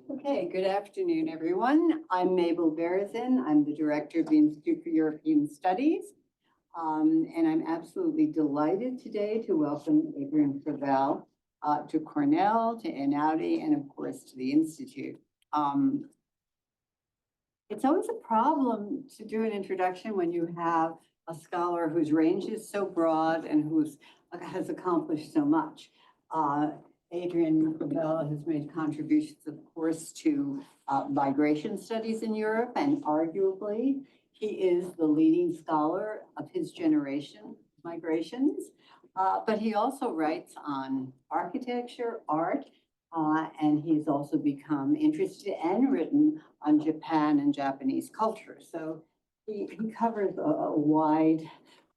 Okay, good afternoon, everyone. I'm Mabel Berezin. I'm the director of the Institute for European Studies. And I'm absolutely delighted today to welcome Adrian Fravel to Cornell, to Einaudi, and of course to the Institute. It's always a problem to do an introduction when you have a scholar whose range is so broad and who has accomplished so much. Adrian Fravel has made contributions, of course, to migration studies in Europe, and arguably, he is the leading scholar of his generation, migrations. But he also writes on architecture, art, and he's also become interested and written on Japan and Japanese culture. So he covers a wide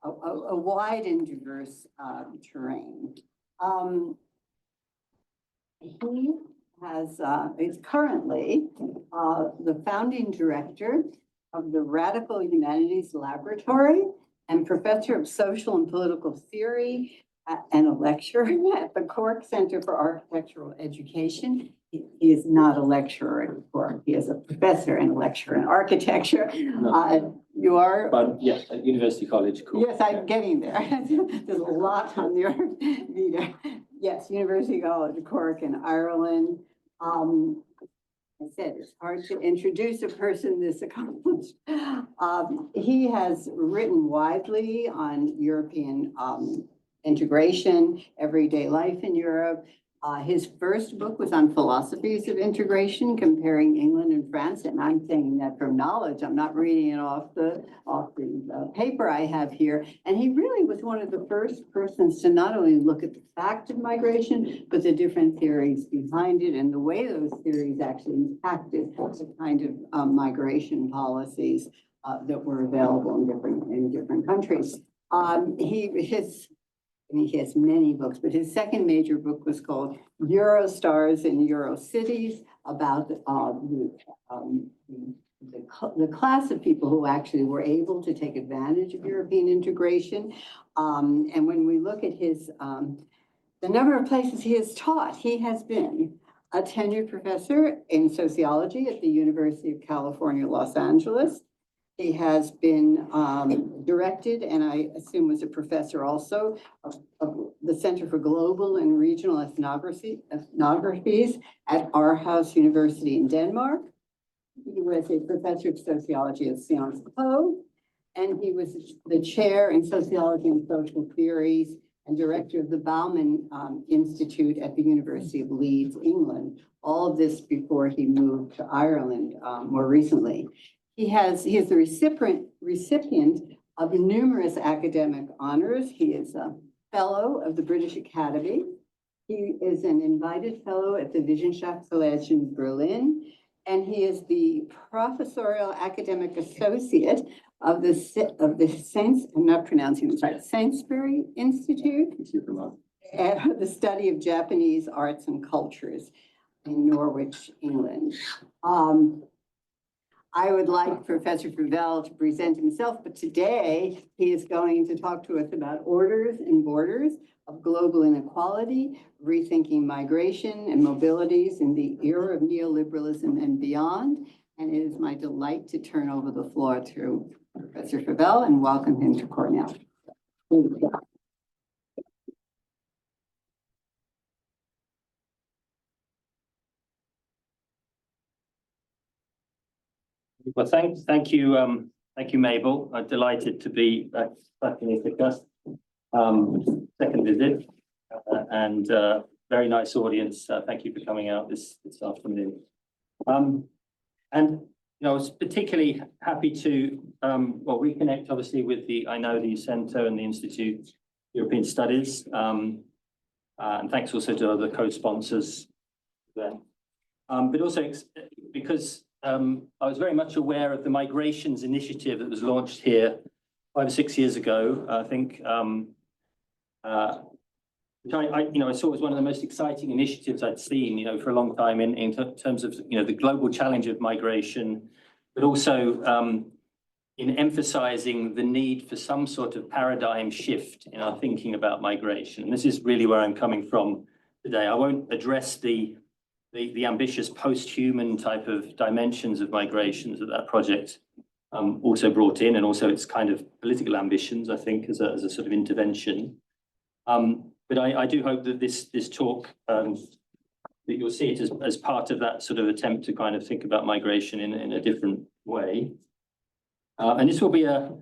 and diverse terrain. He is currently the founding director of the Radical Humanities Laboratory and professor of social and political theory and a lecturer at the Cork Center for Architectural Education. He is not a lecturer at Cork. He is a professor and a lecturer in architecture. No. You are? But yes, at University College Cork. Yes, I'm getting there. There's a lot on your meter. Yes, University College Cork in Ireland. I said it's hard to introduce a person this accomplished. He has written widely on European integration, everyday life in Europe. His first book was on philosophies of integration, comparing England and France, and I'm saying that from knowledge. I'm not reading it off the paper I have here. And he really was one of the first persons to not only look at the fact of migration, but the different theories behind it and the way those theories actually impacted the kind of migration policies that were available in different countries. He has many books, but his second major book was called Eurostars in Eurocities, about the class of people who actually were able to take advantage of European integration. And when we look at his, the number of places he has taught, he has been a tenured professor in sociology at the University of California, Los Angeles. He has been directed, and I assume was a professor also, of the Center for Global and Regional Ethnographies at Aarhus University in Denmark. He was a professor of sociology at Sciences Po, and he was the chair in sociology and social theories and director of the Bauman Institute at the University of Leeds, England. All of this before he moved to Ireland more recently. He is the recipient of numerous academic honors. He is a fellow of the British Academy. He is an invited fellow at the Wissenschaftscollege in Berlin, and he is the professorial academic associate of the Sainsbury Institute, the study of Japanese arts and cultures in Norwich, England. I would like Professor Fravel to present himself, but today he is going to talk to us about orders and borders of global inequality, rethinking migration and mobilities in the era of neoliberalism and beyond. And it is my delight to turn over the floor to Professor Fravel and welcome him to Cornell. Well, thank you, Mabel. I'm delighted to be back in Ithaca. Second visit, and very nice audience. Thank you for coming out this afternoon. And I was particularly happy to reconnect, obviously, with the Einaudi Center and the Institute of European Studies, and thanks also to other co-sponsors there. But also because I was very much aware of the migrations initiative that was launched here 5 or 6 years ago, I think, which I saw as one of the most exciting initiatives I'd seen, for a long time in terms of, the global challenge of migration, but also in emphasizing the need for some sort of paradigm shift in our thinking about migration. And this is really where I'm coming from today. I won't address the the ambitious post-human type of dimensions of migrations that project also brought in, and also its kind of political ambitions, I think, as a sort of intervention. But I do hope that this talk, that you'll see it as part of that sort of attempt to kind of think about migration in a different way. And this will be a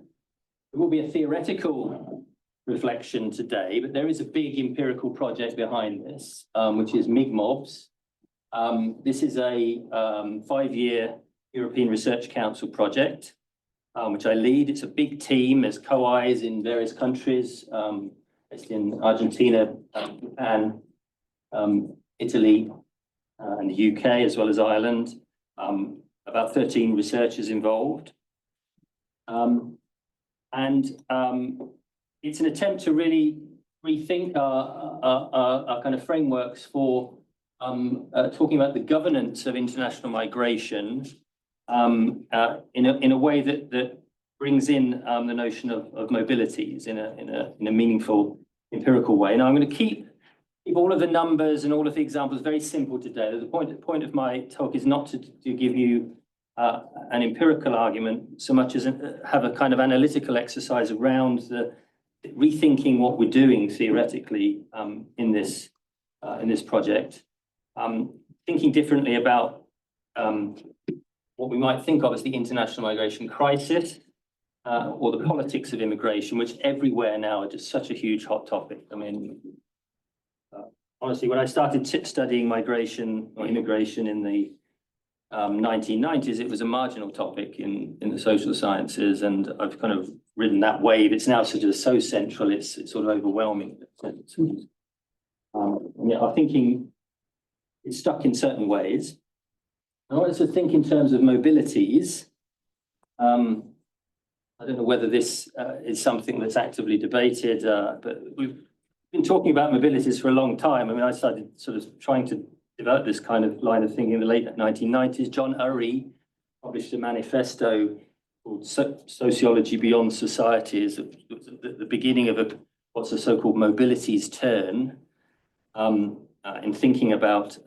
theoretical reflection today, but there is a big empirical project behind this, which is MIGMOBS. This is a 5-year European Research Council project, which I lead. It's a big team. There's co-Is in various countries, based in Argentina, Japan, Italy, and the UK, as well as Ireland. About 13 researchers involved. It's an attempt to really rethink our kind of frameworks for talking about the governance of international migration in a way that brings in the notion of mobilities in a meaningful empirical way. Now I'm going to keep all of the numbers and all of the examples very simple today. The point of my talk is not to give you an empirical argument so much as have a kind of analytical exercise around the rethinking what we're doing theoretically in this project, thinking differently about what we might think of as the international migration crisis or the politics of immigration, which everywhere now are just such a huge hot topic. I mean, honestly, when I started studying migration or immigration in the 1990s, it was a marginal topic in the social sciences, and I've kind of ridden that wave. It's now sort of so central, it's sort of overwhelming. Our thinking is stuck in certain ways. I wanted to think in terms of mobilities. I don't know whether this is something that's actively debated, but we've been talking about mobilities for a long time. I mean, I started sort of trying to develop this kind of line of thinking in the late 1990s. John Urry published a manifesto called Sociology Beyond Society, is the beginning of what's a so-called mobilities turn in thinking about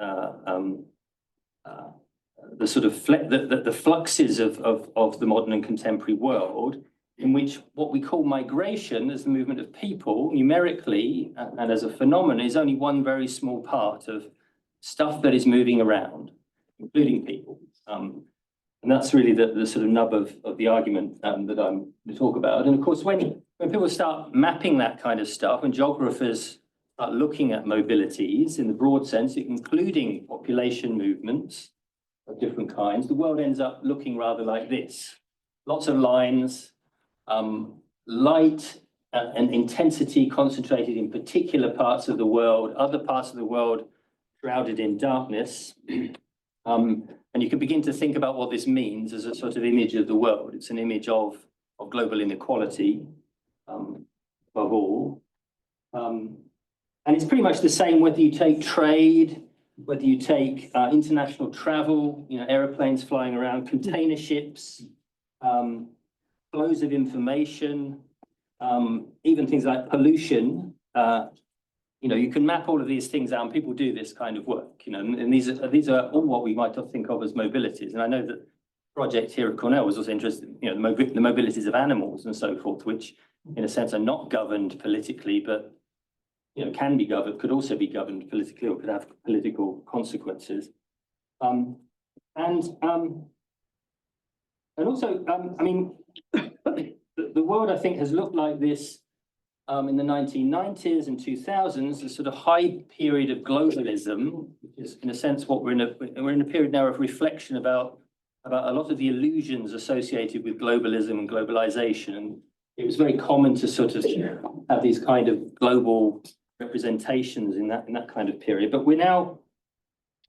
the sort of the fluxes of the modern and contemporary world, in which what we call migration as the movement of people numerically and as a phenomenon is only one very small part of stuff that is moving around, including people. And that's really the sort of nub of the argument that I'm going to talk about. And of course, when people start mapping that kind of stuff, when geographers start looking at mobilities in the broad sense, including population movements of different kinds, the world ends up looking rather like this. Lots of lines, light and intensity concentrated in particular parts of the world, other parts of the world shrouded in darkness. And you can begin to think about what this means as a sort of image of the world. It's an image of global inequality, above all. And it's pretty much the same whether you take trade, whether you take international travel, airplanes flying around, container ships, flows of information, even things like pollution. You can map all of these things out, and people do this kind of work, and these are all what we might think of as mobilities. And I know that the project here at Cornell was also interested in, the mobilities of animals and so forth, which in a sense are not governed politically, but can be governed, could also be governed politically, or could have political consequences. And also, I mean, the world, I think, has looked like this in the 1990s and 2000s, a sort of high period of globalism, which is in a sense what we're in a period now of reflection about a lot of the illusions associated with globalism and globalization. And it was very common to sort of have these kind of global representations in that kind of period. But we're now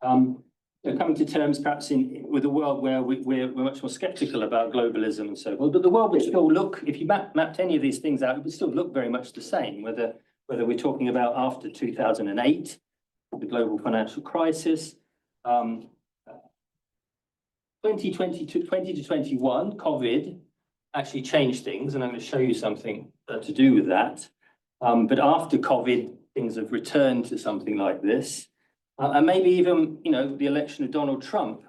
coming to terms perhaps with a world where we're much more skeptical about globalism and so forth. But the world would still look, if you mapped any of these things out, it would still look very much the same, whether we're talking about after 2008, the global financial crisis, 2020 to 21, COVID actually changed things, and I'm going to show you something to do with that. But after COVID, things have returned to something like this. And maybe even, the election of Donald Trump,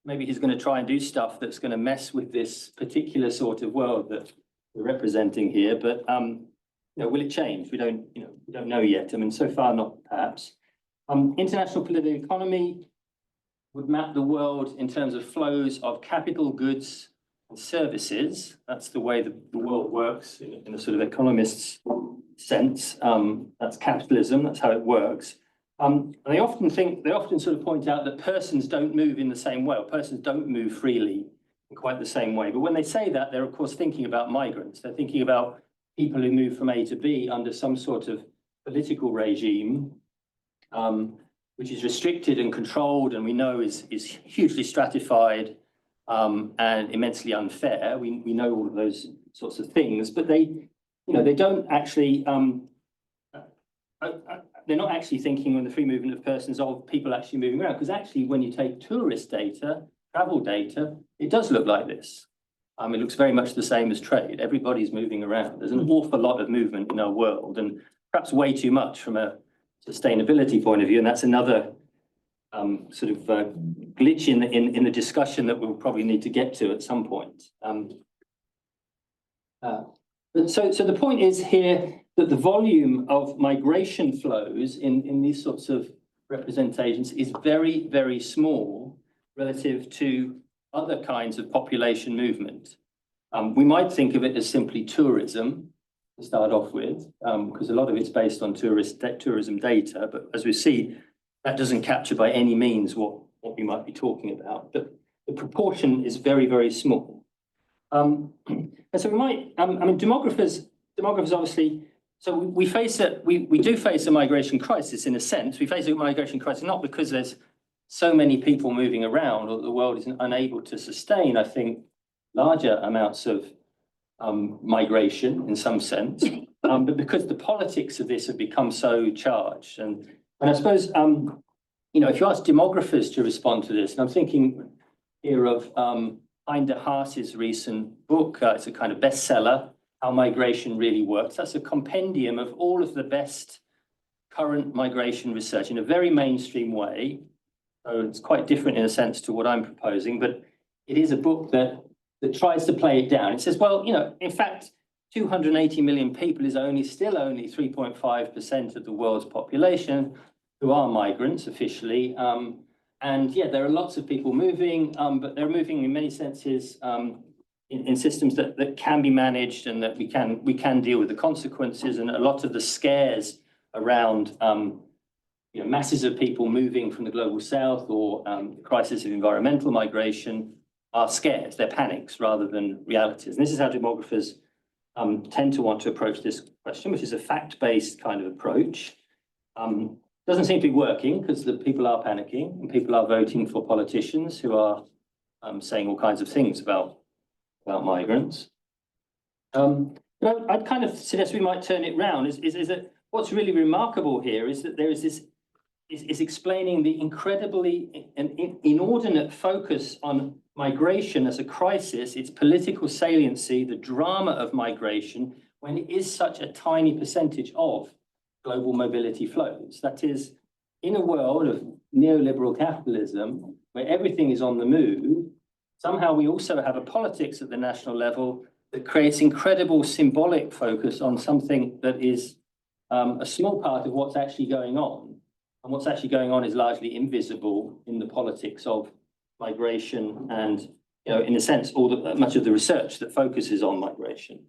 maybe he's going to try and do stuff that's going to mess with this particular sort of world that we're representing here. But, will it change? We don't know yet. I mean, so far, not perhaps. International political economy would map the world in terms of flows of capital, goods, and services. That's the way the world works in a sort of economist's sense. That's capitalism. That's how it works. They often sort of point out that persons don't move in the same way, or persons don't move freely in quite the same way. But when they say that, they're of course thinking about migrants. They're thinking about people who move from A to B under some sort of political regime, which is restricted and controlled, and we know is hugely stratified and immensely unfair. We know all of those sorts of things, but they don't actually. They're not actually thinking on the free movement of persons of people actually moving around, because actually when you take tourist data, travel data, it does look like this. It looks very much the same as trade. Everybody's moving around. There's an awful lot of movement in our world, and perhaps way too much from a sustainability point of view. And that's another sort of glitch in the discussion that we'll probably need to get to at some point. So the point is here that the volume of migration flows in these sorts of representations is very, very small relative to other kinds of population movement. We might think of it as simply tourism to start off with, because a lot of it's based on tourism data, but as we see, that doesn't capture by any means what we might be talking about. But the proportion is very, very small. And so we might, demographers obviously, so we do face a migration crisis in a sense. We face a migration crisis not because there's so many people moving around or the world is unable to sustain, I think, larger amounts of migration in some sense, but because the politics of this have become so charged. And I suppose, if you ask demographers to respond to this, and I'm thinking here of Heinde Haas's recent book, it's a kind of bestseller, How Migration Really Works. That's a compendium of all of the best current migration research in a very mainstream way. So it's quite different in a sense to what I'm proposing, but it is a book that tries to play it down. It says, well, in fact, 280 million people is still only 3.5% of the world's population who are migrants officially. And yeah, there are lots of people moving, but they're moving in many senses in systems that can be managed and that we can deal with the consequences. And a lot of the scares around masses of people moving from the global south or the crisis of environmental migration are scares. They're panics rather than realities. And this is how demographers tend to want to approach this question, which is a fact-based kind of approach. Doesn't seem to be working because the people are panicking and people are voting for politicians who are saying all kinds of things about migrants. But I'd kind of suggest we might turn it round. Is that what's really remarkable here is that there is this is explaining the incredibly inordinate focus on migration as a crisis, its political saliency, the drama of migration, when it is such a tiny percentage of global mobility flows. That is, in a world of neoliberal capitalism, where everything is on the move, somehow we also have a politics at the national level that creates incredible symbolic focus on something that is a small part of what's actually going on. And what's actually going on is largely invisible in the politics of migration and, in a sense, much of the research that focuses on migration.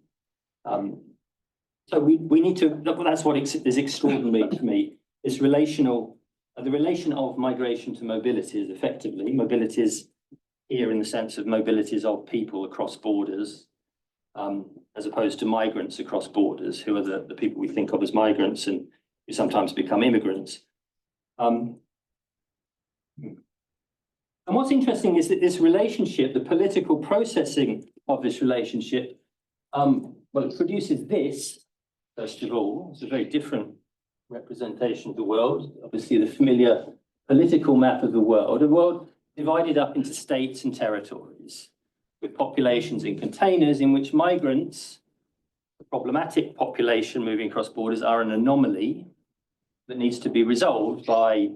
So we need to, that's what is extraordinary to me, the relation of migration to mobilities effectively. Mobilities here in the sense of mobilities of people across borders, as opposed to migrants across borders, who are the people we think of as migrants and who sometimes become immigrants. And what's interesting is that this relationship, the political processing of this relationship, it produces this, first of all. It's a very different representation of the world. Obviously, the familiar political map of the world, a world divided up into states and territories, with populations in containers in which migrants, the problematic population moving across borders, are an anomaly. that needs to be resolved by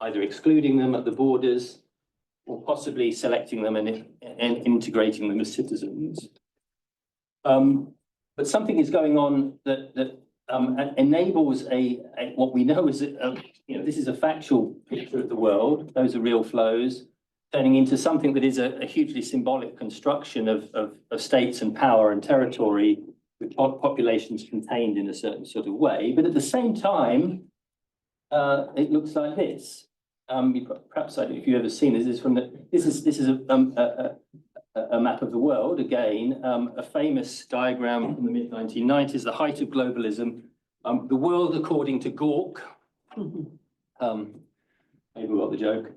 either excluding them at the borders or possibly selecting them and integrating them as citizens. But something is going on that enables what we know is this is a factual picture of the world. Those are real flows, turning into something that is a hugely symbolic construction of states and power and territory with populations contained in a certain sort of way. But at the same time, it looks like this. Perhaps if you've ever seen this, this is a map of the world. Again, a famous diagram from the mid-1990s, the height of globalism. The world according to Gork. Maybe we got the joke.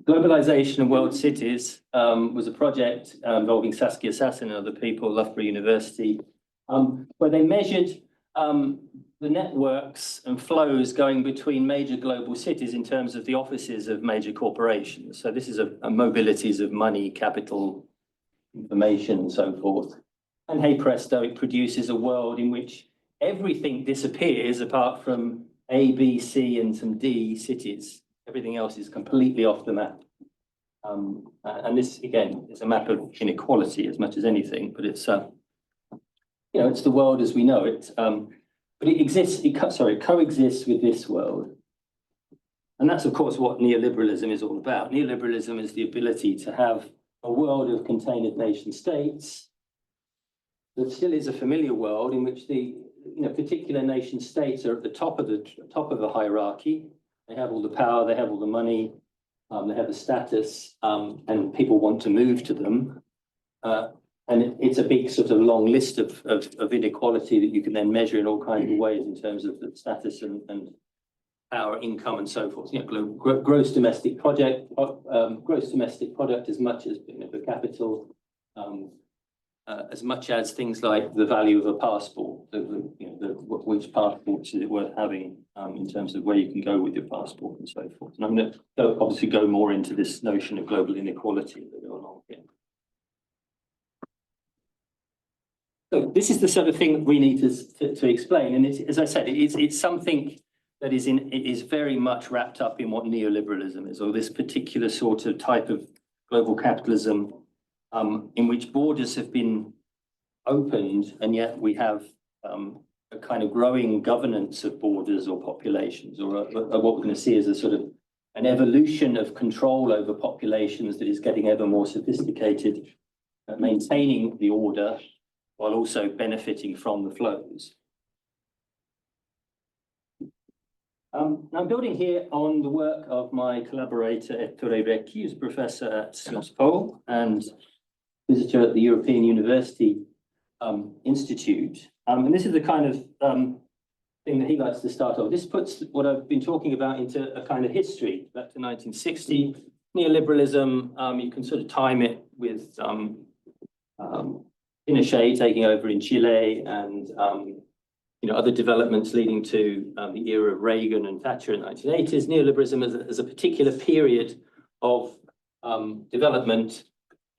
Globalization and World Cities was a project involving Saskia Sassen and other people, Loughborough University, where they measured the networks and flows going between major global cities in terms of the offices of major corporations. So this is a mobilities of money, capital, information, and so forth. And hey presto, it produces a world in which everything disappears apart from A, B, C, and some D cities. Everything else is completely off the map. And this, again, is a map of inequality as much as anything, but it's, it's the world as we know it. But it exists, it coexists with this world. And that's, of course, what neoliberalism is all about. Neoliberalism is the ability to have a world of contained nation states that still is a familiar world in which the particular nation states are at the top of the hierarchy. They have all the power, they have all the money, they have the status, and people want to move to them. And it's a big sort of long list of inequality that you can then measure in all kinds of ways in terms of the status and power, income, and so forth. Gross domestic product as much as per capital, as much as things like the value of a passport, which passports is it worth having in terms of where you can go with your passport and so forth. And I'm going to obviously go more into this notion of global inequality as we go along here. So this is the sort of thing that we need to explain. And as I said, it's something that is very much wrapped up in what neoliberalism is, or this particular sort of type of global capitalism in which borders have been opened, and yet we have a kind of growing governance of borders or populations, or what we're going to see is a sort of an evolution of control over populations that is getting ever more sophisticated, maintaining the order while also benefiting from the flows. I'm building here on the work of my collaborator Ettore Vecchi, who's a professor at SOSPO and visitor at the European University Institute. And this is the kind of thing that he likes to start off. This puts what I've been talking about into a kind of history back to 1960. Neoliberalism, you can sort of time it with Pinochet taking over in Chile and other developments leading to the era of Reagan and Thatcher in the 1980s. Neoliberalism as a particular period of development.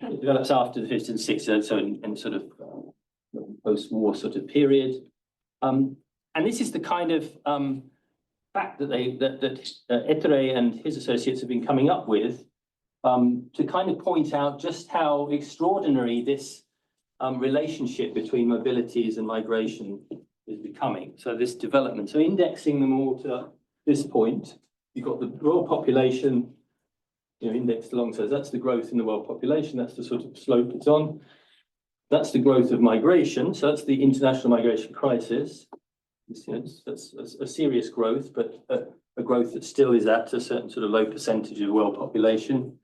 It develops after the 50s and 60s, so in sort of post-war sort of period. And this is the kind of fact that Ettore and his associates have been coming up with to kind of point out just how extraordinary this relationship between mobilities and migration is becoming. So this development, so indexing them all to this point, you've got the world population, indexed along. So that's the growth in the world population. That's the sort of slope it's on. That's the growth of migration. So that's the international migration crisis. That's a serious growth, but a growth that still is at a certain sort of low percentage of the world population.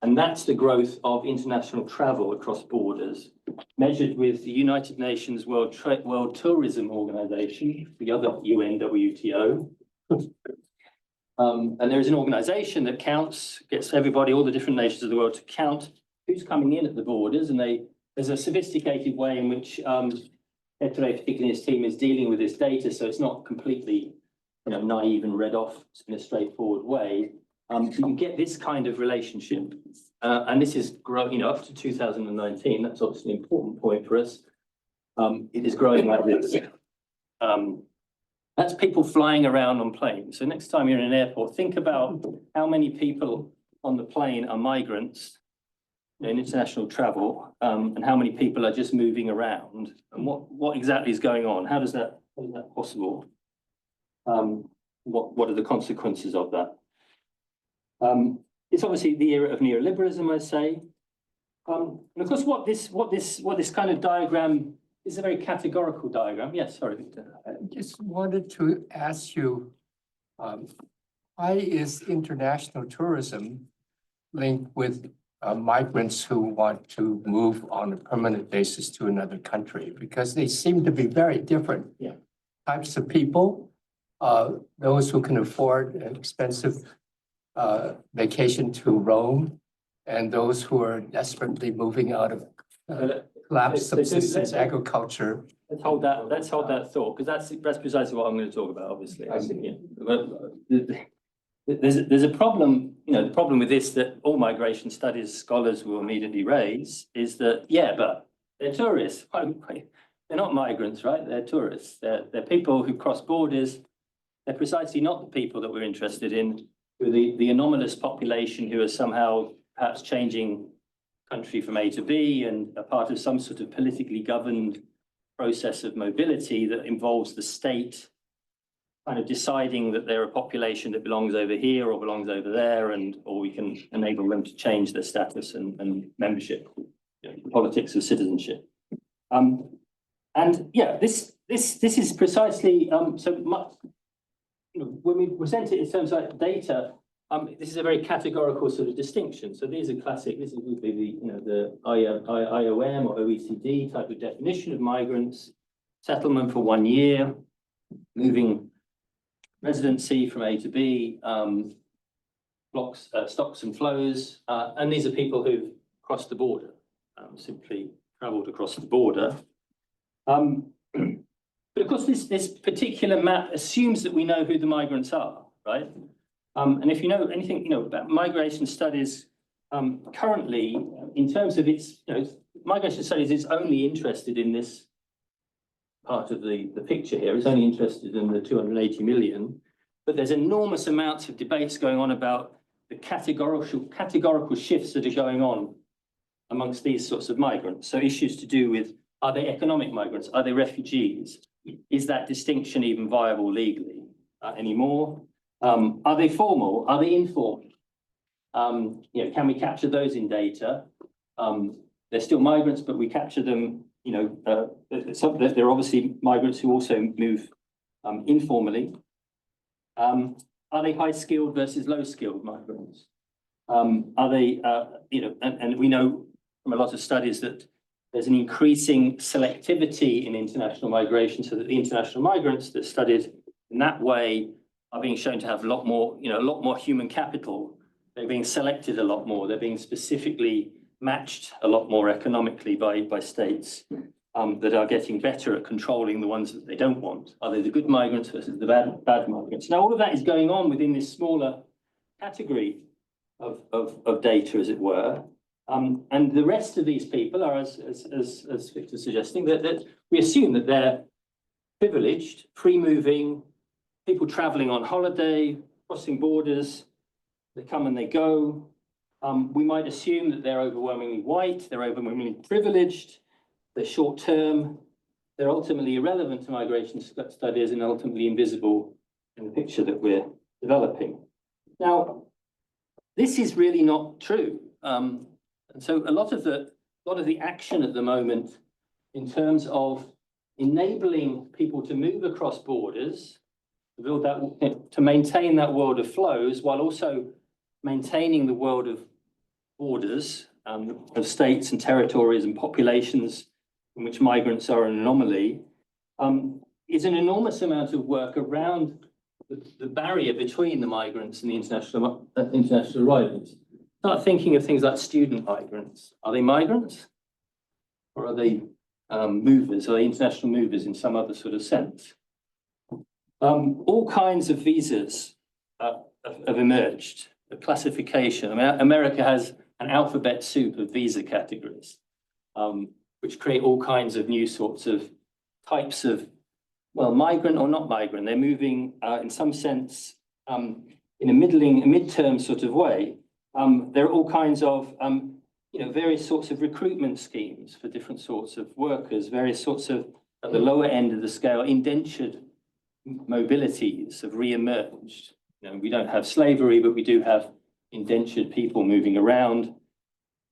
And that's the growth of international travel across borders, measured with the United Nations World Tourism Organization, the other UNWTO. And there is an organization that gets everybody, all the different nations of the world to count who's coming in at the borders. And there's a sophisticated way in which Ettore, particularly his team, is dealing with this data. So it's not completely naive and read off in a straightforward way. You get this kind of relationship. And this is growing up to 2019. That's obviously an important point for us. It is growing like this. That's people flying around on planes. So next time you're in an airport, think about how many people on the plane are migrants in international travel, and how many people are just moving around, and what exactly is going on? How is that possible? What are the consequences of that? It's obviously the era of neoliberalism, I say. And of course, what this kind of diagram is a very categorical diagram. Yes, sorry, Victor. I just wanted to ask you, why is international tourism linked with migrants who want to move on a permanent basis to another country? Because they seem to be very different types of people. Those who can afford an expensive vacation to Rome, and those who are desperately moving out of collapsed subsistence agriculture. Let's hold that thought, because that's precisely what I'm going to talk about, obviously. There's a problem, the problem with this that all migration studies scholars will immediately raise is that, but they're tourists. They're not migrants, right? They're tourists. They're people who cross borders. They're precisely not the people that we're interested in, who are the anomalous population who are somehow perhaps changing country from A to B and a part of some sort of politically governed process of mobility that involves the state kind of deciding that they're a population that belongs over here or belongs over there, or we can enable them to change their status and membership, the politics of citizenship. This is precisely so much. When we present it in terms of data, this is a very categorical sort of distinction. So these are classic. This would be the IOM or OECD type of definition of migrants: settlement for 1 year, moving residency from A to B, stocks and flows, and these are people who've crossed the border, simply travelled across the border. But of course, this particular map assumes that we know who the migrants are, right? And if you know anything, about migration studies, currently, in terms of its, migration studies is only interested in this part of the picture here. It's only interested in the 280 million, but there's enormous amounts of debates going on about the categorical shifts that are going on amongst these sorts of migrants. So issues to do with, are they economic migrants? Are they refugees? Is that distinction even viable legally anymore? Are they formal? Are they informal? Can we capture those in data? They're still migrants, but we capture them. There are obviously migrants who also move informally. Are they high-skilled versus low-skilled migrants? Are they, and we know from a lot of studies that there's an increasing selectivity in international migration, so that the international migrants that studied in that way are being shown to have a lot more human capital. They're being selected a lot more. They're being specifically matched a lot more economically by states that are getting better at controlling the ones that they don't want. Are they the good migrants versus the bad migrants? Now, all of that is going on within this smaller category of data, as it were. And the rest of these people are, as Victor's suggesting, that we assume that they're privileged, free-moving, people traveling on holiday, crossing borders, they come and they go. We might assume that they're overwhelmingly white, they're overwhelmingly privileged, they're short-term, they're ultimately irrelevant to migration studies and ultimately invisible in the picture that we're developing. Now, this is really not true. And so a lot of the action at the moment in terms of enabling people to move across borders, to build that, to maintain that world of flows, while also maintaining the world of borders, of states and territories and populations in which migrants are an anomaly, is an enormous amount of work around the barrier between the migrants and the international arrivals. Start thinking of things like student migrants. Are they migrants? Or are they movers? Are they international movers in some other sort of sense? All kinds of visas have emerged, a classification. I mean, America has an alphabet soup of visa categories, which create all kinds of new sorts of types of well, migrant or not migrant, they're moving in some sense in a midterm sort of way. There are all kinds of various sorts of recruitment schemes for different sorts of workers, various sorts of, at the lower end of the scale, indentured mobilities have re-emerged. We don't have slavery, but we do have indentured people moving around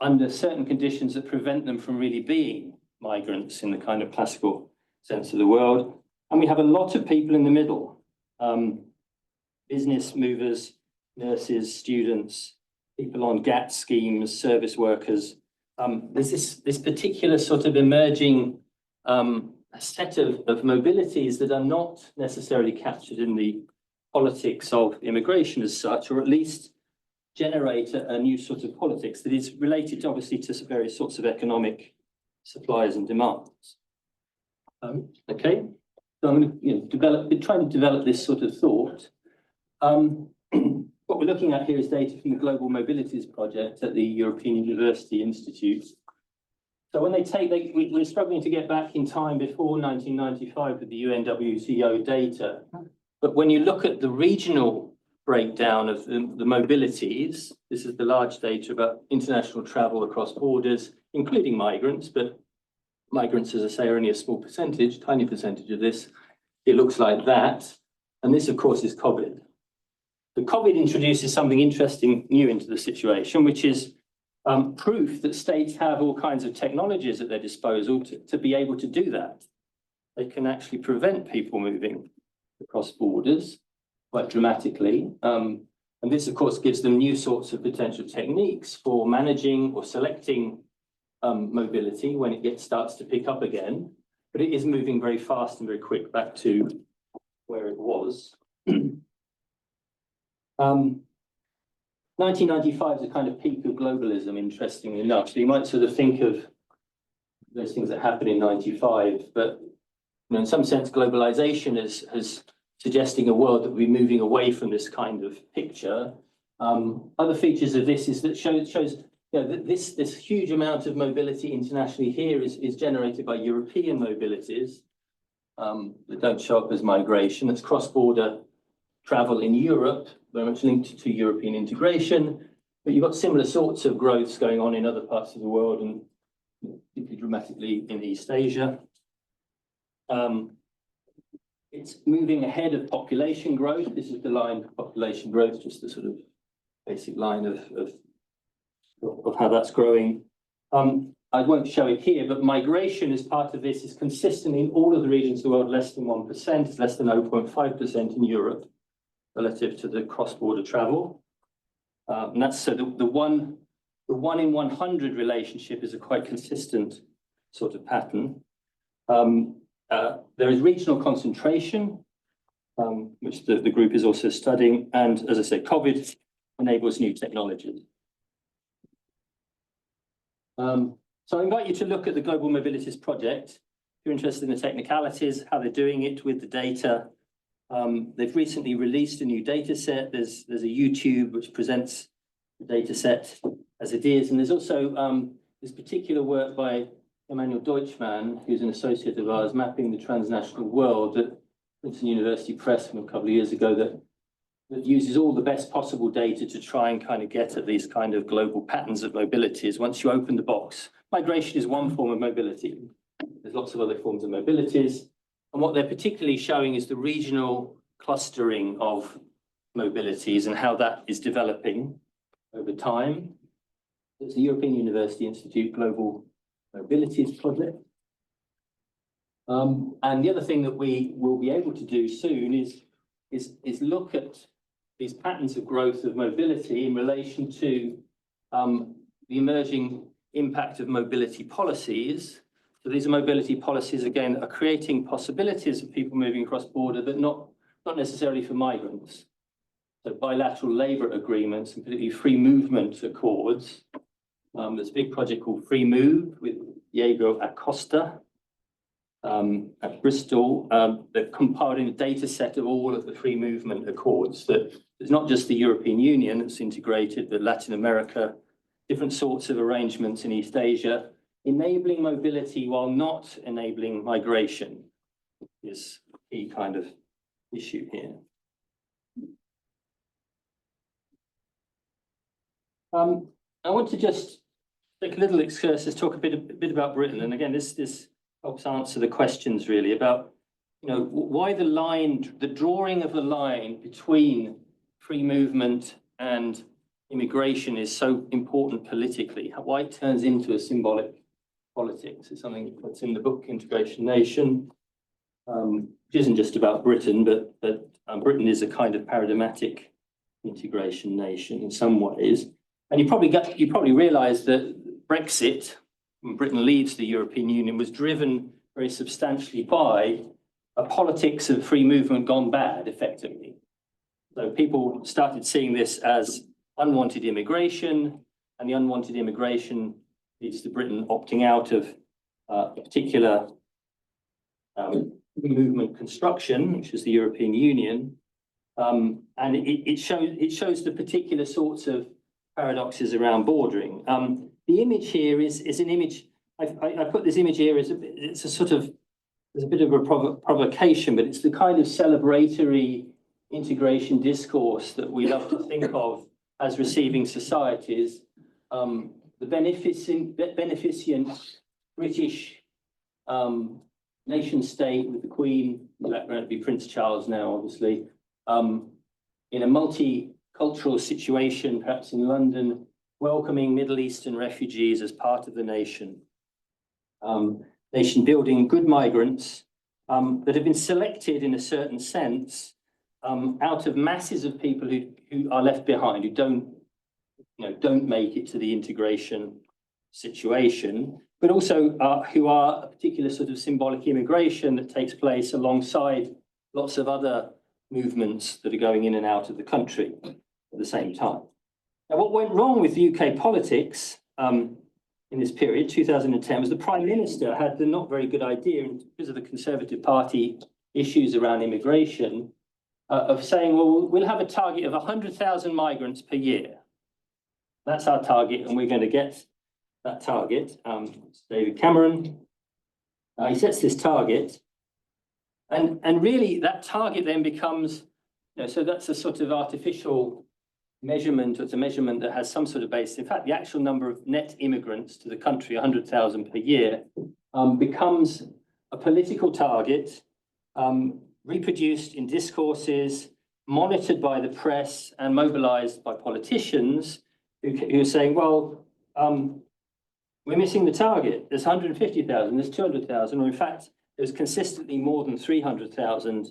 under certain conditions that prevent them from really being migrants in the kind of classical sense of the word. And we have a lot of people in the middle, business movers, nurses, students, people on GATT schemes, service workers. There's this particular sort of emerging set of mobilities that are not necessarily captured in the politics of immigration as such, or at least generate a new sort of politics that is related obviously to various sorts of economic supplies and demands. Okay, so I'm going to trying to develop this sort of thought. What we're looking at here is data from the Global Mobilities Project at the European University Institute. So when we're struggling to get back in time before 1995 with the UNWTO data, but when you look at the regional breakdown of the mobilities, this is the large data about international travel across borders, including migrants, but migrants, as I say, are only a small percentage, tiny percentage of this. It looks like that. And this, of course, is COVID. The COVID introduces something interesting new into the situation, which is proof that states have all kinds of technologies at their disposal to be able to do that. They can actually prevent people moving across borders quite dramatically. And this, of course, gives them new sorts of potential techniques for managing or selecting mobility when it starts to pick up again. But it is moving very fast and very quick back to where it was. 1995 is a kind of peak of globalism, interestingly enough. So you might sort of think of those things that happened in 95, but in some sense, globalization is suggesting a world that will be moving away from this kind of picture. Other features of this is that shows that this huge amount of mobility internationally here is generated by European mobilities that don't show up as migration. It's cross-border travel in Europe, very much linked to European integration, but you've got similar sorts of growths going on in other parts of the world, and particularly dramatically in East Asia. It's moving ahead of population growth. This is the line for population growth, just the sort of basic line of how that's growing. I won't show it here, but migration as part of this is consistent in all of the regions of the world, less than 1%, it's less than 0.5% in Europe, relative to the cross-border travel. And that's so the one in 100 relationship is a quite consistent sort of pattern. There is regional concentration, which the group is also studying. And as I said, COVID enables new technologies. So I invite you to look at the Global Mobilities Project. If you're interested in the technicalities, how they're doing it with the data. They've recently released a new data set. There's a YouTube which presents the data set as it is. And there's also this particular work by Emanuel Deutschmann, who's an associate of ours, mapping the transnational world at Princeton University Press from a couple of years ago that uses all the best possible data to try and kind of get at these kind of global patterns of mobilities. Once you open the box, migration is one form of mobility. There's lots of other forms of mobilities. And what they're particularly showing is the regional clustering of mobilities and how that is developing over time. It's the European University Institute Global Mobilities Project. And the other thing that we will be able to do soon is look at these patterns of growth of mobility in relation to the emerging impact of mobility policies. So these are mobility policies, again, are creating possibilities of people moving across border, but not necessarily for migrants. So bilateral labour agreements and particularly free movement accords. There's a big project called Free Move with Diego Acosta at Bristol. They're compiling a data set of all of the free movement accords. That it's not just the European Union that's integrated, but Latin America, different sorts of arrangements in East Asia, enabling mobility while not enabling migration is key kind of issue here. I want to just take a little excursus, talk a bit about Britain, and again, this helps answer the questions really about, why the drawing of the line between free movement and immigration is so important politically, why it turns into a symbolic politics. It's something that's in the book Integration Nation, which isn't just about Britain, but Britain is a kind of paradigmatic integration nation in some ways. And you probably realise that Brexit, when Britain leaves the European Union, was driven very substantially by a politics of free movement gone bad, effectively. So people started seeing this as unwanted immigration, and the unwanted immigration leads to Britain opting out of a particular movement construction, which is the European Union. And it shows the particular sorts of paradoxes around bordering. The image here is an image. I put this image here as it's a sort of, there's a bit of a provocation, but it's the kind of celebratory integration discourse that we love to think of as receiving societies. The beneficent British nation state with the Queen, that would be Prince Charles now, obviously, in a multicultural situation, perhaps in London, welcoming Middle Eastern refugees as part of the nation. Nation building good migrants that have been selected in a certain sense out of masses of people who are left behind, who don't make it to the integration situation, but also who are a particular sort of symbolic immigration that takes place alongside lots of other movements that are going in and out of the country at the same time. Now, what went wrong with UK politics in this period, 2010, was the Prime Minister had the not very good idea, because of the Conservative Party issues around immigration, of saying, well, we'll have a target of 100,000 migrants per year. That's our target, and we're going to get that target. It's David Cameron. He sets this target, and really that target then becomes, so that's a sort of artificial measurement. It's a measurement that has some sort of base. In fact, the actual number of net immigrants to the country, 100,000 per year, becomes a political target, reproduced in discourses, monitored by the press and mobilized by politicians who are saying, well, we're missing the target. There's 150,000, there's 200,000, or in fact, there's consistently more than 300,000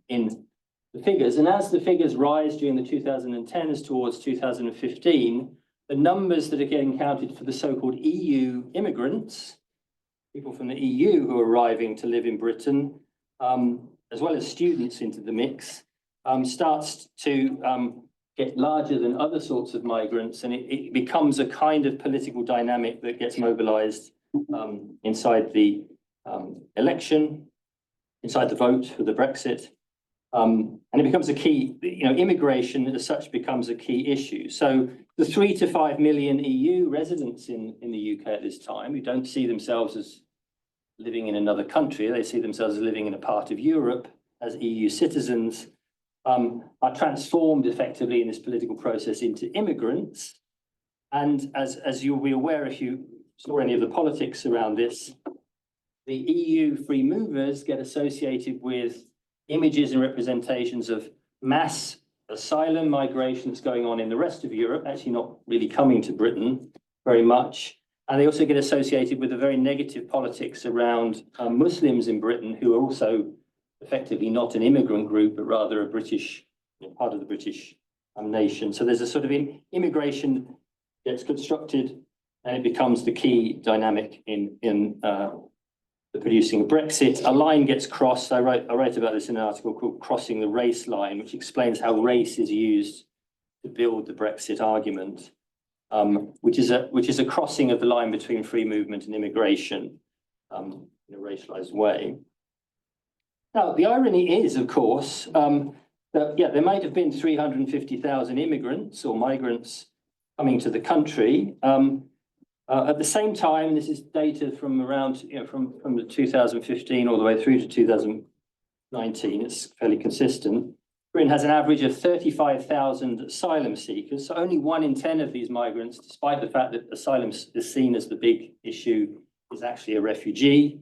in the figures. And as the figures rise during the 2010s towards 2015, the numbers that are getting counted for the so-called EU immigrants, people from the EU who are arriving to live in Britain, as well as students into the mix, starts to get larger than other sorts of migrants, and it becomes a kind of political dynamic that gets mobilized inside the election, inside the vote for the Brexit. And it becomes a key, immigration as such becomes a key issue. So the 3 to 5 million EU residents in the UK at this time, who don't see themselves as living in another country, they see themselves as living in a part of Europe as EU citizens, are transformed effectively in this political process into immigrants. And as you'll be aware if you saw any of the politics around this, the EU free movers get associated with images and representations of mass asylum migration that's going on in the rest of Europe, actually not really coming to Britain very much. And they also get associated with a very negative politics around Muslims in Britain, who are also effectively not an immigrant group, but rather a British, part of the British nation. So there's a sort of immigration gets constructed, and it becomes the key dynamic in the producing of Brexit. A line gets crossed. I write about this in an article called Crossing the Race Line, which explains how race is used to build the Brexit argument, which is a crossing of the line between free movement and immigration in a racialized way. Now, the irony is, of course, that there might have been 350,000 immigrants or migrants coming to the country. At the same time, this is data from around, from the 2015 all the way through to 19, it's fairly consistent. Britain has an average of 35,000 asylum seekers. So only 1 in 10 of these migrants, despite the fact that asylum is seen as the big issue, is actually a refugee.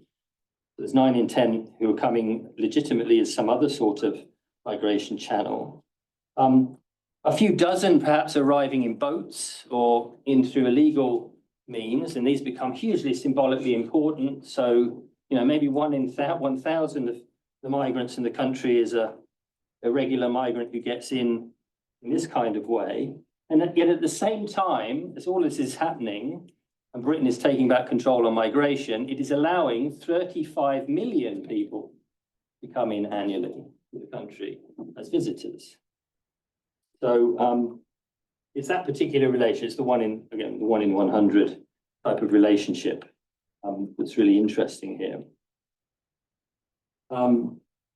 There's 9 in 10 who are coming legitimately as some other sort of migration channel. A few dozen perhaps arriving in boats or in through illegal means, and these become hugely symbolically important. So, maybe 1 in 1,000 of the migrants in the country is a regular migrant who gets in this kind of way. And yet at the same time, as all this is happening, and Britain is taking back control on migration, it is allowing 35 million people to come in annually to the country as visitors. So it's that particular relation, it's the 1 in 100 type of relationship that's really interesting here.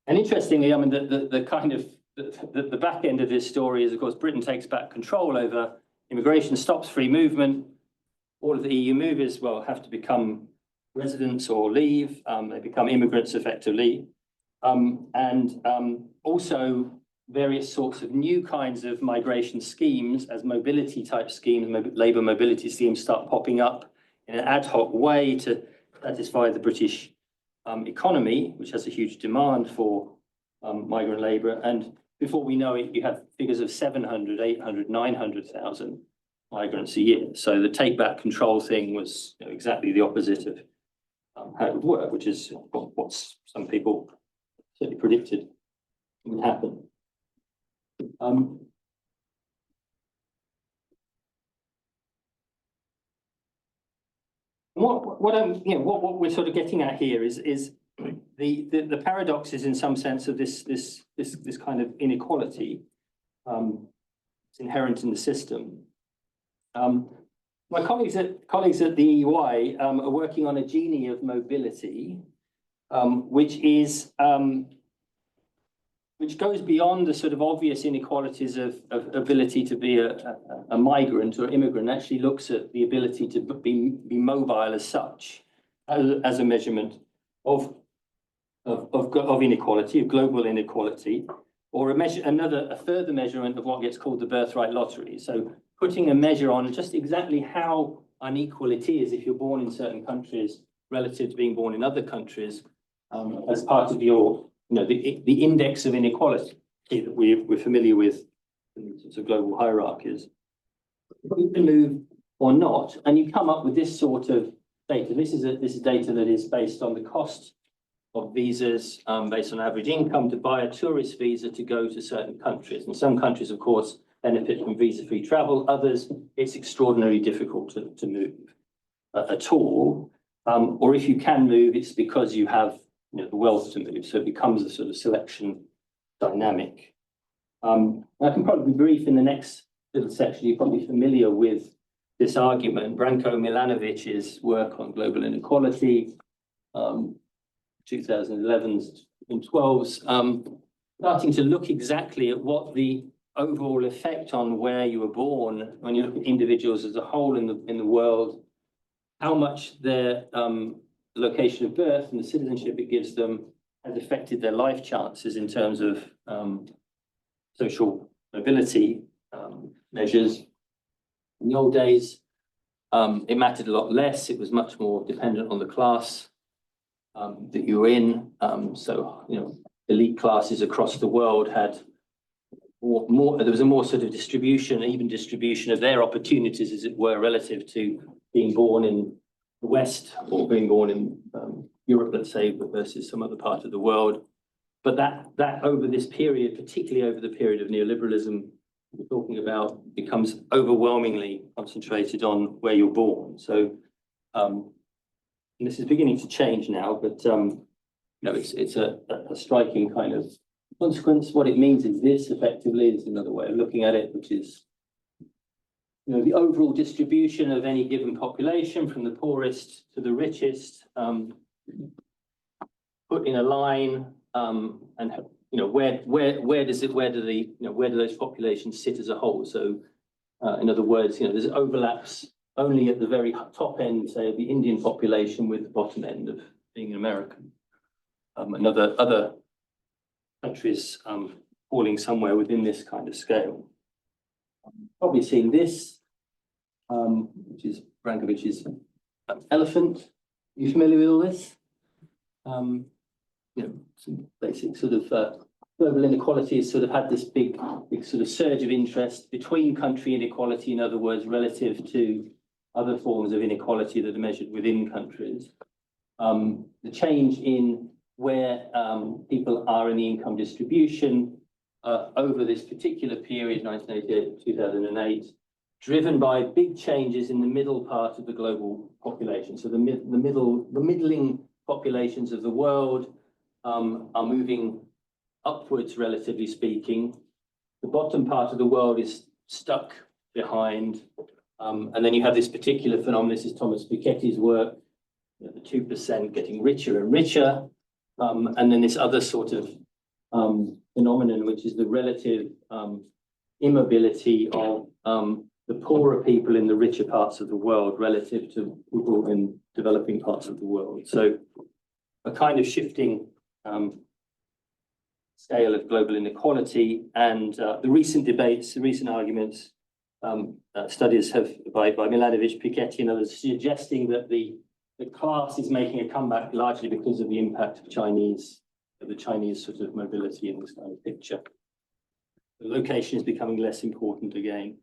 And interestingly, I mean, the kind of the back end of this story is, of course, Britain takes back control over immigration, stops free movement. All of the EU movers, well, have to become residents or leave. They become immigrants effectively. And also various sorts of new kinds of migration schemes as mobility type schemes, labour mobility schemes start popping up in an ad hoc way to satisfy the British economy, which has a huge demand for migrant labour. And before we know it, you have figures of 700, 800, 900,000 migrants a year. So the take back control thing was exactly the opposite of how it would work, which is what some people certainly predicted would happen. What we're sort of getting at here is the paradoxes in some sense of this kind of inequality. It's inherent in the system. My colleagues at the EY are working on a genie of mobility, which goes beyond the sort of obvious inequalities of ability to be a migrant or immigrant, actually looks at the ability to be mobile as such, as a measurement of inequality, of global inequality, or a further measurement of what gets called the birthright lottery. So putting a measure on just exactly how unequal it is if you're born in certain countries relative to being born in other countries, as part of your the index of inequality that we're familiar with in sorts of global hierarchies. You can move or not, and you come up with this sort of data. This is data that is based on the cost of visas, based on average income to buy a tourist visa to go to certain countries. And some countries, of course, benefit from visa-free travel. Others, it's extraordinarily difficult to move at all. Or if you can move, it's because you have the wealth to move. So it becomes a sort of selection dynamic. I can probably be brief in the next little section. You're probably familiar with this argument. Branko Milanovic's work on global inequality, 2011s and 12s, starting to look exactly at what the overall effect on where you were born, when you look at individuals as a whole in the world, how much their location of birth and the citizenship it gives them has affected their life chances in terms of social mobility measures. In the old days, it mattered a lot less. It was much more dependent on the class that you were in. So, elite classes across the world had more, there was a more sort of distribution, even distribution of their opportunities, as it were, relative to being born in the West or being born in Europe, let's say, versus some other part of the world. But that over this period, particularly over the period of neoliberalism we're talking about, becomes overwhelmingly concentrated on where you're born. So and this is beginning to change now, but it's a striking kind of consequence. What it means is this, effectively, is another way of looking at it, which is the overall distribution of any given population from the poorest to the richest, put in a line, and where do those populations sit as a whole? So in other words, there's overlaps only at the very top end, say, of the Indian population with the bottom end of being an American. Other countries falling somewhere within this kind of scale. Probably seeing this, which is Brankovich's elephant. Are you familiar with all this? You know, some basic sort of global inequality has sort of had this big sort of surge of interest between country inequality, in other words, relative to other forms of inequality that are measured within countries. The change in where people are in the income distribution over this particular period, 1988 to 2008, driven by big changes in the middle part of the global population. So the middling populations of the world are moving upwards, relatively speaking. The bottom part of the world is stuck behind. And then you have this particular phenomenon. This is Thomas Piketty's work, you know, the 2% getting richer and richer. And then this other sort of phenomenon, which is the relative immobility of the poorer people in the richer parts of the world relative to people in developing parts of the world. So a kind of shifting scale of global inequality, and the recent debates, the recent arguments, studies by Milanovic, Piketty and others suggesting that the class is making a comeback largely because of the impact of the Chinese sort of mobility in this kind of picture. The location is becoming less important again,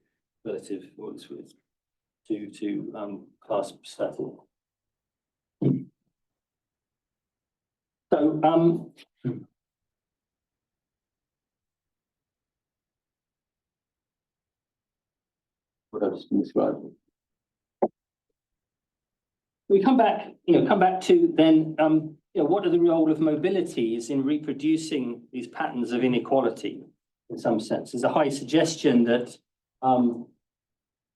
relative to class status. So what I've just been describing. We come back to then, what are the role of mobilities in reproducing these patterns of inequality? In some sense, there's a high suggestion that,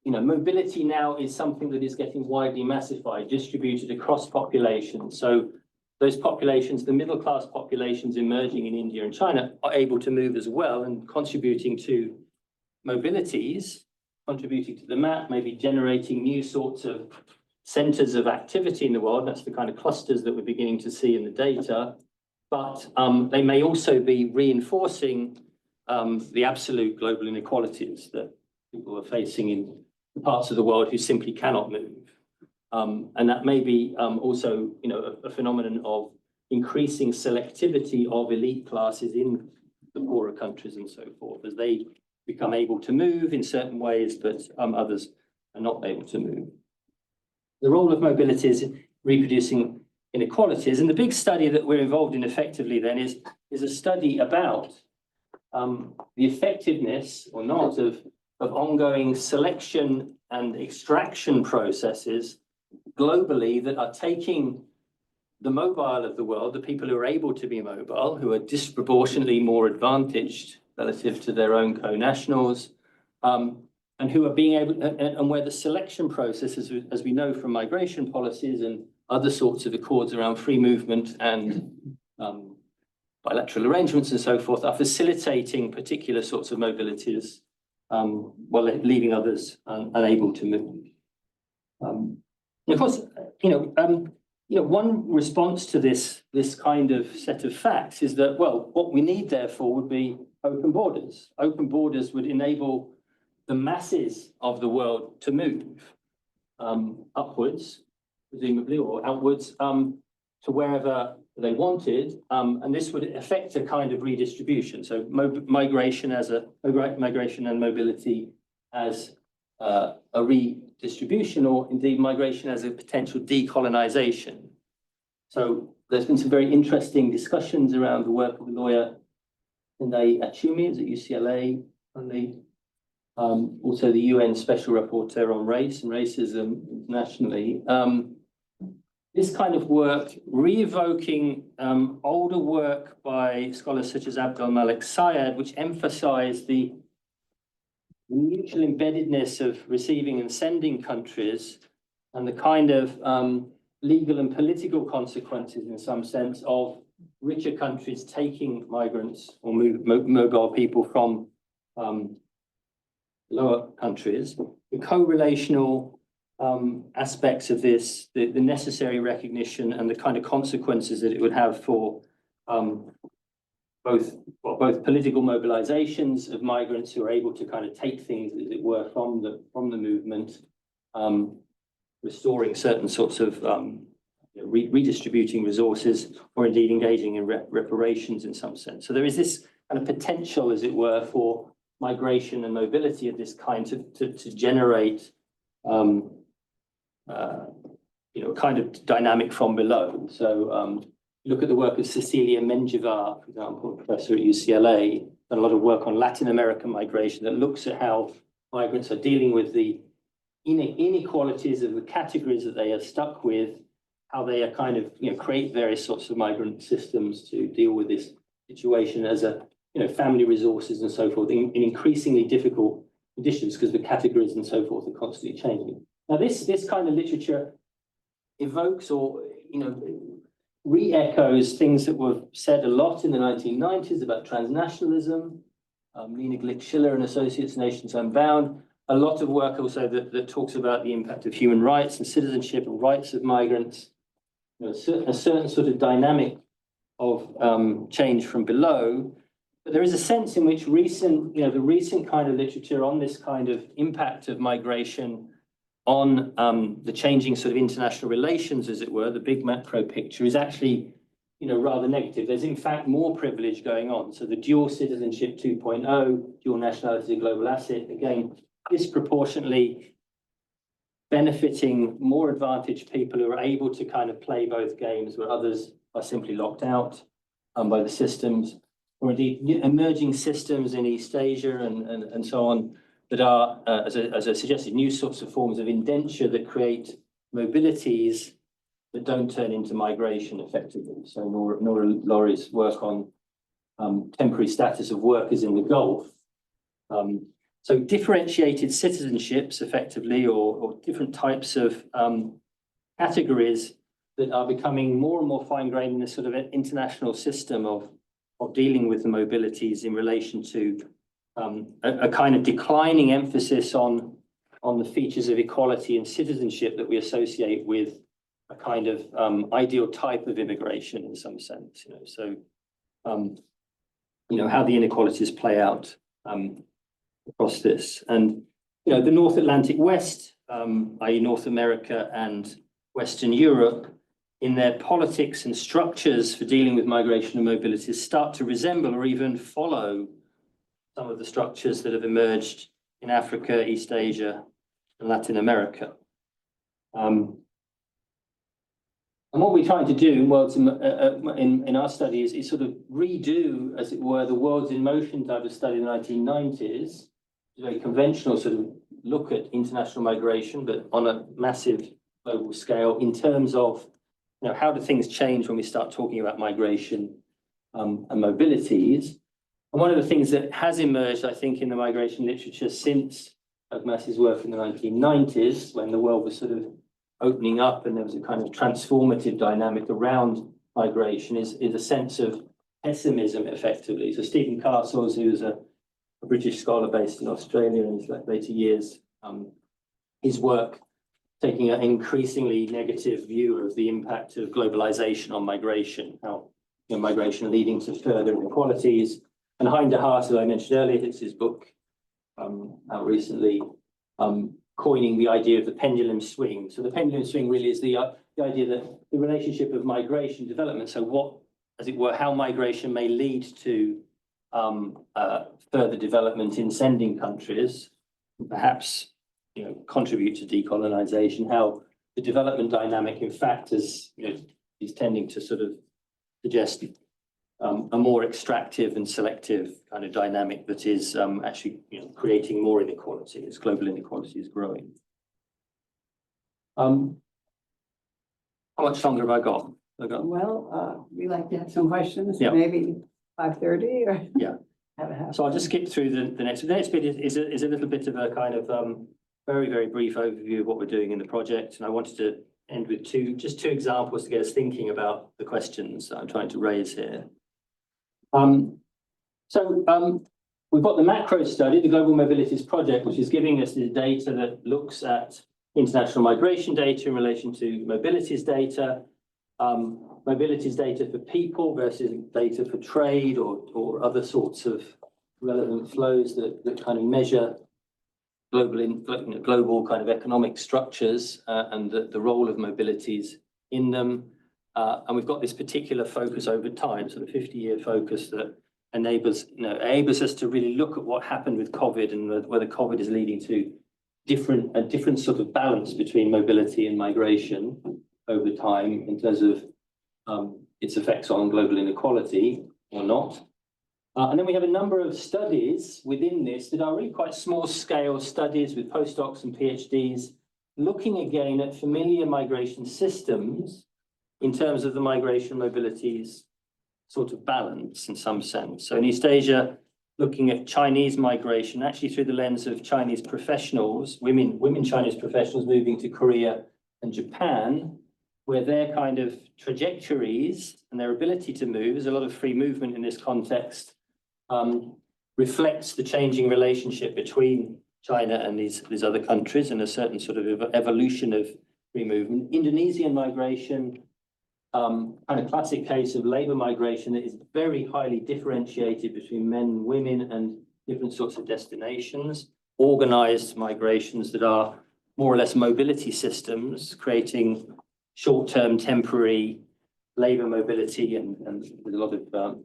mobility now is something that is getting widely massified, distributed across populations. So those populations, the middle class populations emerging in India and China, are able to move as well and contributing to mobilities, contributing to the map, maybe generating new sorts of centers of activity in the world. That's the kind of clusters that we're beginning to see in the data. But they may also be reinforcing the absolute global inequalities that people are facing in the parts of the world who simply cannot move. And that may be also, a phenomenon of increasing selectivity of elite classes in the poorer countries and so forth, as they become able to move in certain ways, but others are not able to move. The role of mobility is reproducing inequalities. And the big study that we're involved in effectively then is a study about the effectiveness or not of ongoing selection and extraction processes globally that are taking the mobile of the world, the people who are able to be mobile, who are disproportionately more advantaged relative to their own co-nationals, and who are being able, and where the selection process, as we know from migration policies and other sorts of accords around free movement and bilateral arrangements and so forth, are facilitating particular sorts of mobilities, while leaving others unable to move. And of course, one response to this kind of set of facts is that, well, what we need therefore would be open borders. Open borders would enable the masses of the world to move upwards, presumably, or outwards to wherever they wanted, and this would affect a kind of redistribution. So migration and mobility as a redistribution, or indeed migration as a potential decolonization. So there's been some very interesting discussions around the work of the lawyer Tunde Achumi at UCLA, and also the UN Special Rapporteur on Race and Racism internationally. This kind of work, re-evoking older work by scholars such as Abdul Malik Syed, which emphasize the mutual embeddedness of receiving and sending countries and the kind of legal and political consequences, in some sense, of richer countries taking migrants or mobile people from lower countries, the co-relational aspects of this, the necessary recognition and the kind of consequences that it would have for both political mobilizations of migrants who are able to kind of take things, as it were, from the movement, restoring certain sorts of redistributing resources, or indeed engaging in reparations in some sense. So there is this kind of potential, as it were, for migration and mobility of this kind to generate kind of dynamic from below. So look at the work of Cecilia Menjivar, for example, professor at UCLA, done a lot of work on Latin American migration that looks at how migrants are dealing with the inequalities of the categories that they are stuck with, how they are kind of, create various sorts of migrant systems to deal with this situation as a, family resources and so forth in increasingly difficult conditions, because the categories and so forth are constantly changing. Now, this kind of literature evokes or, re-echoes things that were said a lot in the 1990s about transnationalism, Lena Glick-Schiller and Associates Nations Unbound, a lot of work also that talks about the impact of human rights and citizenship and rights of migrants, a certain sort of dynamic of change from below. But there is a sense in which the recent kind of literature on this kind of impact of migration on the changing sort of international relations, as it were, the big macro picture is actually, rather negative. There's in fact more privilege going on. So the dual citizenship 2.0, dual nationality, global asset, again, disproportionately benefiting more advantaged people who are able to kind of play both games, where others are simply locked out by the systems, or indeed emerging systems in East Asia and so on, that are, as I suggested, new sorts of forms of indenture that create mobilities that don't turn into migration effectively. So Nora Laurie's work on temporary status of workers in the Gulf. So differentiated citizenships effectively, or different types of categories that are becoming more and more fine-grained in this sort of international system of dealing with the mobilities in relation to a kind of declining emphasis on the features of equality and citizenship that we associate with a kind of ideal type of immigration in some sense. So how the inequalities play out across this. And the North Atlantic West, i.e. North America and Western Europe, in their politics and structures for dealing with migration and mobility, start to resemble or even follow some of the structures that have emerged in Africa, East Asia, and Latin America. And what we're trying to do in our studies is sort of redo, as it were, the Worlds in Motion type of study in the 1990s, a very conventional sort of look at international migration, but on a massive global scale, in terms of how do things change when we start talking about migration and mobilities. And one of the things that has emerged, I think, in the migration literature since Agmas's work in the 1990s, when the world was sort of opening up and there was a kind of transformative dynamic around migration, is a sense of pessimism, effectively. So Stephen Castles, who is a British scholar based in Australia in his later years, his work taking an increasingly negative view of the impact of globalization on migration, how migration leading to further inequalities. And Hein de Haas, as I mentioned earlier, it's his book out recently, coining the idea of the pendulum swing. So the pendulum swing really is the idea that the relationship of migration development, so what, as it were, how migration may lead to further development in sending countries, perhaps contribute to decolonization, how the development dynamic, in fact, is tending to sort of suggest a more extractive and selective kind of dynamic that is actually creating more inequality as global inequality is growing. How much longer have I got? Well, we like to have some questions, Yeah. maybe 5:30 or. Yeah. So I'll just skip through the next. The next bit is a little bit of a kind of very, very brief overview of what we're doing in the project. And I wanted to end with just two examples to get us thinking about the questions that I'm trying to raise here. We've got the macro study, the Global Mobilities Project, which is giving us the data that looks at international migration data in relation to mobilities data. Mobility is data for people versus data for trade or other sorts of relevant flows that kind of measure global kind of economic structures and the role of mobilities in them. And we've got this particular focus over time, so the 50-year focus that enables us to really look at what happened with COVID and whether COVID is leading to a different sort of balance between mobility and migration over time in terms of its effects on global inequality or not. And then we have a number of studies within this that are really quite small scale studies with postdocs and PhDs looking again at familiar migration systems in terms of the migration mobilities sort of balance in some sense. So in East Asia, looking at Chinese migration, actually through the lens of Chinese professionals, women Chinese professionals moving to Korea and Japan, where their kind of trajectories and their ability to move, there's a lot of free movement in this context, reflects the changing relationship between China and these other countries and a certain sort of evolution of free movement. Indonesian migration, kind of classic case of labor migration that is very highly differentiated between men and women and different sorts of destinations, organized migrations that are more or less mobility systems, creating short-term temporary labor mobility and there's a lot of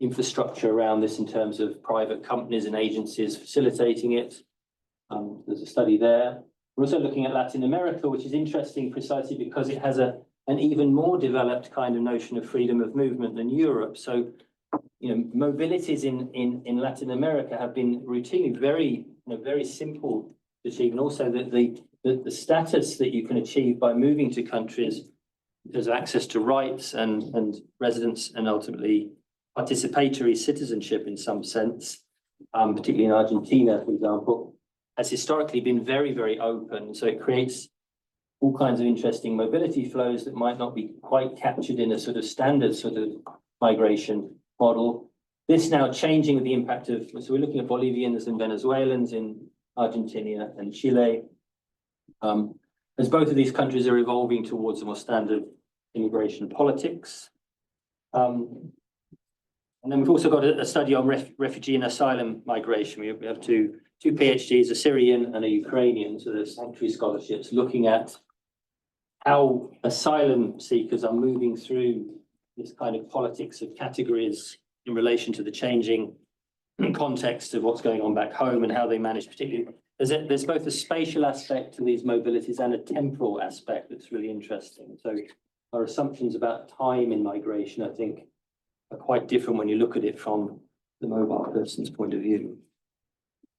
infrastructure around this in terms of private companies and agencies facilitating it. There's a study there. We're also looking at Latin America, which is interesting precisely because it has an even more developed kind of notion of freedom of movement than Europe. So, mobilities in Latin America have been routinely very simple to achieve, and also that the status that you can achieve by moving to countries in terms of access to rights and residence and ultimately participatory citizenship in some sense, particularly in Argentina, for example, has historically been very, very open. So it creates all kinds of interesting mobility flows that might not be quite captured in a sort of standard sort of migration model. This now changing with the impact of, so we're looking at Bolivians and Venezuelans in Argentina and Chile, as both of these countries are evolving towards a more standard immigration politics. And then we've also got a study on refugee and asylum migration. We have two PhDs, a Syrian and a Ukrainian, so there's sanctuary scholarships looking at how asylum seekers are moving through this kind of politics of categories in relation to the changing context of what's going on back home and how they manage particularly. There's both a spatial aspect to these mobilities and a temporal aspect that's really interesting. So our assumptions about time in migration, I think, are quite different when you look at it from the mobile person's point of view.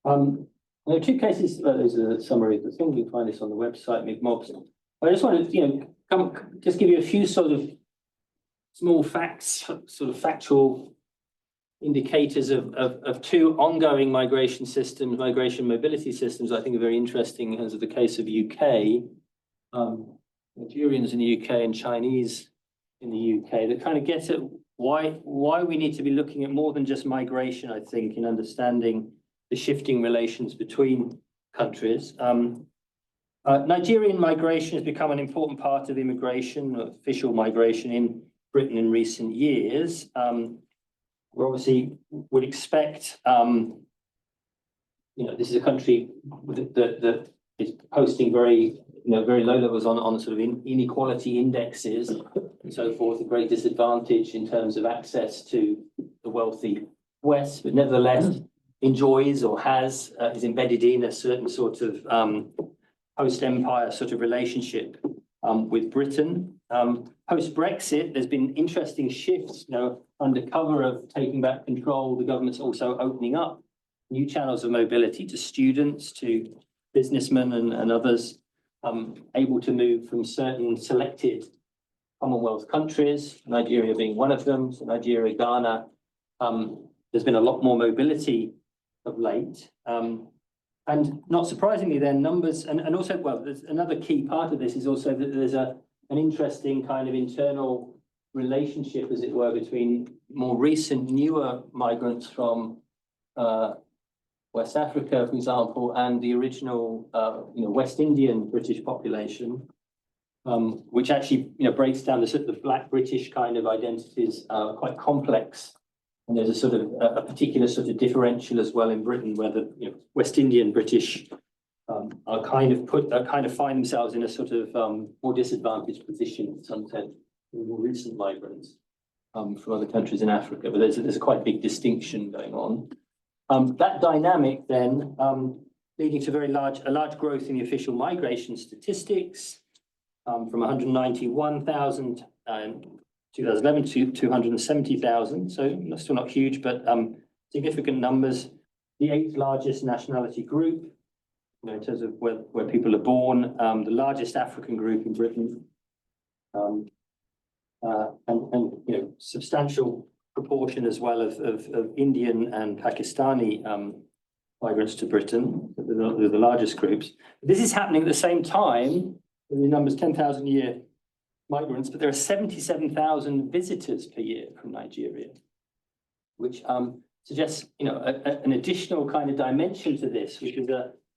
There are two cases, there's a summary of the thing, you can find this on the website, MIGMOBS. I just wanted to, just give you a few sort of small facts, sort of factual indicators of two ongoing migration systems, migration mobility systems, I think are very interesting in terms of the case of UK, Nigerians in the UK and Chinese in the UK, that kind of gets at why we need to be looking at more than just migration, I think, in understanding the shifting relations between countries. Nigerian migration has become an important part of immigration, official migration in Britain in recent years. We obviously would expect, this is a country that is posting very low levels on sort of inequality indexes and so forth, a great disadvantage in terms of access to the wealthy West, but nevertheless enjoys or is embedded in a certain sort of post-empire sort of relationship with Britain. Post-Brexit, there's been interesting shifts, under cover of taking back control, the government's also opening up new channels of mobility to students, to businessmen and others, able to move from certain selected Commonwealth countries, Nigeria being one of them, so Nigeria, Ghana. There's been a lot more mobility of late. And not surprisingly then, numbers, and also, there's another key part of this is also that there's an interesting kind of internal relationship, as it were, between more recent, newer migrants from West Africa, for example, and the original, West Indian British population. which actually, breaks down the sort of Black British kind of identities, quite complex. And there's a sort of a particular sort of differential as well in Britain, where the West Indian British are kind of find themselves in a sort of more disadvantaged position in some sense, more recent migrants from other countries in Africa. But there's a quite big distinction going on. That dynamic then leading to a large growth in the official migration statistics from 191,000 in 2011 to 270,000. So still not huge, but significant numbers. The 8th largest nationality group, in terms of where people are born, the largest African group in Britain, and substantial proportion as well of Indian and Pakistani migrants to Britain. They're the largest groups. This is happening at the same time. The numbers 10,000 a year migrants, but there are 77,000 visitors per year from Nigeria, which suggests an additional kind of dimension to this, which is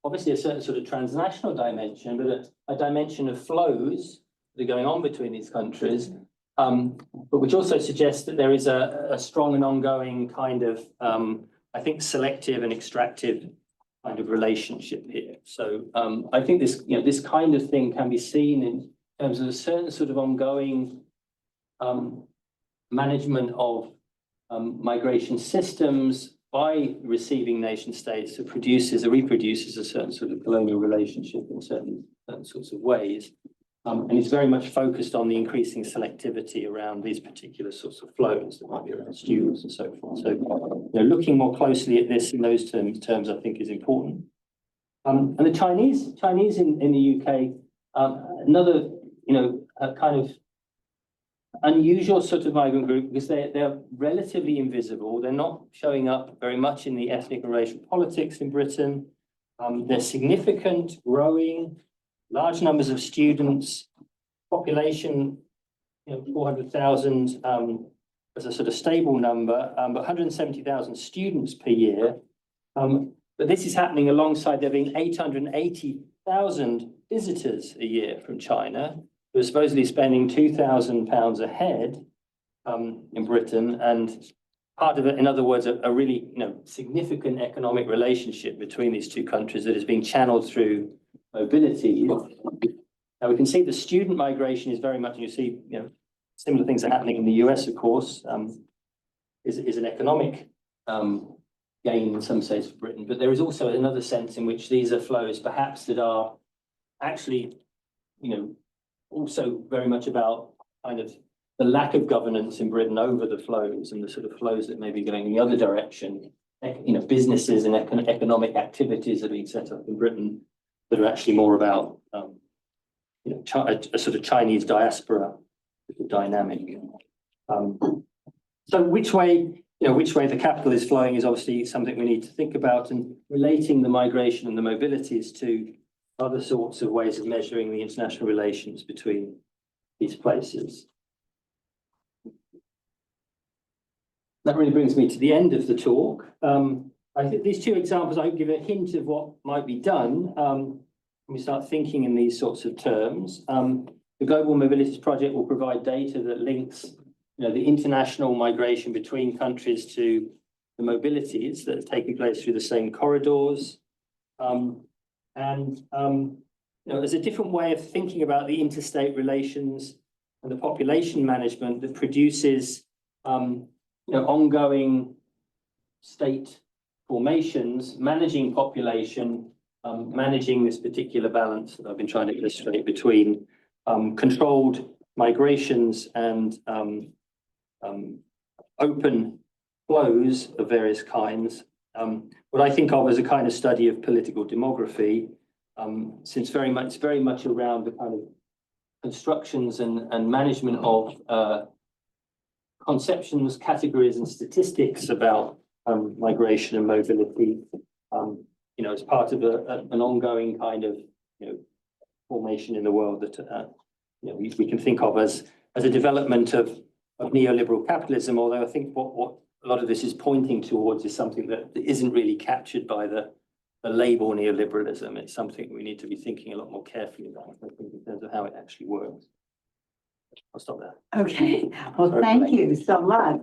obviously a certain sort of transnational dimension, but a dimension of flows that are going on between these countries, but which also suggests that there is a strong and ongoing kind of, I think, selective and extractive kind of relationship here. So I think this kind of thing can be seen in terms of a certain sort of ongoing management of migration systems by receiving nation states that reproduces a certain sort of colonial relationship in certain sorts of ways. And it's very much focused on the increasing selectivity around these particular sorts of flows that might be around students and so forth. So, looking more closely at this in those terms, I think is important. And the Chinese in the UK, another, kind of unusual sort of migrant group, because they're relatively invisible. They're not showing up very much in the ethnic and racial politics in Britain. They're significant, growing, large numbers of students, population, 400,000 as a sort of stable number, but 170,000 students per year. But this is happening alongside there being 880,000 visitors a year from China, who are supposedly spending £2,000 a head in Britain. And part of it, in other words, a really significant economic relationship between these two countries that is being channeled through mobility. Now we can see the student migration is very much, you see, similar things are happening in the US, of course, is an economic gain in some sense for Britain. But there is also another sense in which these are flows perhaps that are actually, also very much about kind of the lack of governance in Britain over the flows and the sort of flows that may be going in the other direction. Businesses and economic activities are being set up in Britain that are actually more about a sort of Chinese diaspora dynamic. So which way the capital is flowing is obviously something we need to think about, and relating the migration and the mobilities to other sorts of ways of measuring the international relations between these places. That really brings me to the end of the talk. I think these two examples, I give a hint of what might be done when we start thinking in these sorts of terms. The Global Mobilities Project will provide data that links the international migration between countries to the mobilities that are taking place through the same corridors. There's a different way of thinking about the interstate relations and the population management that produces ongoing state formations, managing population, managing this particular balance that I've been trying to illustrate between controlled migrations and open flows of various kinds. What I think of as a kind of study of political demography, since it's very much around the kind of constructions and management of conceptions, categories, and statistics about migration and mobility, as part of an ongoing kind of formation in the world that we can think of as a development of neoliberal capitalism. Although I think what a lot of this is pointing towards is something that isn't really captured by the the label neoliberalism. It's something we need to be thinking a lot more carefully about, I think, in terms of how it actually works. I'll stop there. Okay, well, Sorry for thank that. you so much.